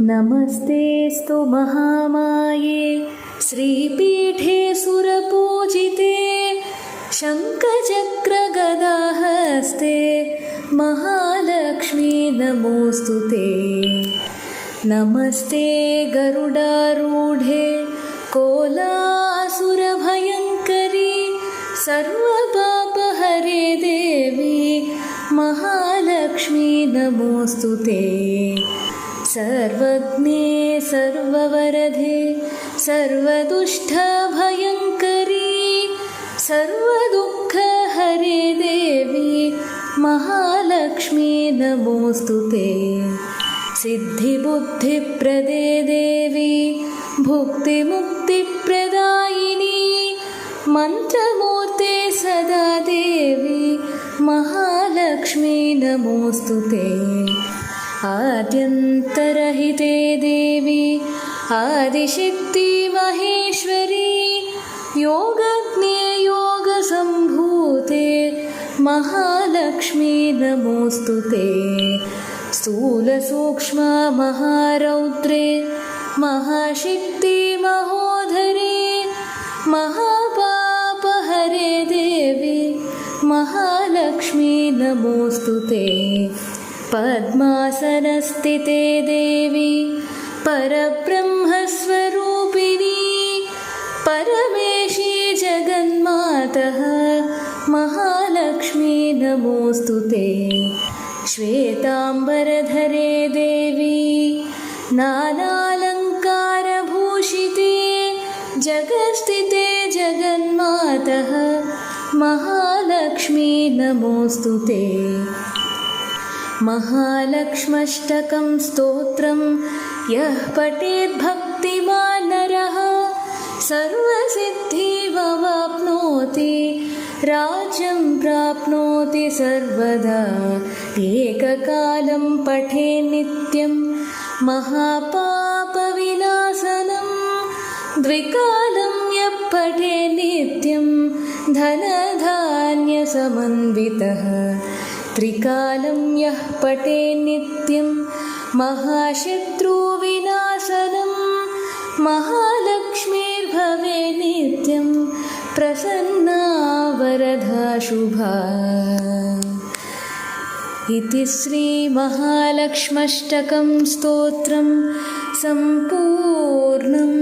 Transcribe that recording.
नमस्तेऽस्तु महामाये श्रीपीठे सुरपूजिते शङ्खचक्रगदाहस्ते महालक्ष्मी नमोऽस्तुते। नमस्ते गरुडारूढे कोलासुरभयङ्करी सर्वपापहरे देवी महालक्ष्मी नमोऽस्तुते। सर्वज्ञे सर्ववरदे सर्वदुष्टभयङ्करी सर्वदुःखहरे देवी महालक्ष्मी नमोऽस्तुते। सिद्धिबुद्धिप्रदे देवी भुक्तिमुक्तिप्रदायिनी मन्त्रमूर्ते सदा देवी महालक्ष्मी नमोऽस्तुते। आद्यन्तरहिते देवी आदिशक्ति महेश्वरी योगज्ञे योगसम्भूते महालक्ष्मी नमोऽस्तुते। स्थूलसूक्ष्म महारौद्रे महाशक्ति महोदरे महापापहरे देवी महालक्ष्मी नमोऽस्तुते। पद्मासनस्थिते देवी परब्रह्मस्वरूपिणी परमेशी जगन्मातः महालक्ष्मी नमोऽस्तुते। श्वेताम्बरधरे देवी नानालङ्कारभूषिते जगत्स्थिते जगन्मातः महालक्ष्मी नमोऽस्तुते। महालक्ष्म्यष्टकं स्तोत्रं यः पठेत् भक्तिमान् नरः सर्वसिद्धिमवाप्नोति राज्यं प्राप्नोति सर्वदा। एककालं पठेत् नित्यं महापापविनाशनं द्विकालं यः पठेत् नित्यं धनधान्यसमन्वितः त्रिकालं यः पठेत् नित्यं महाशत्रुविनाशनं महालक्ष्मीर्भवेत् नित्यं प्रसन्ना वरदा शुभा। इति श्रीमहालक्ष्म्यष्टकं स्तोत्रं सम्पूर्णम्।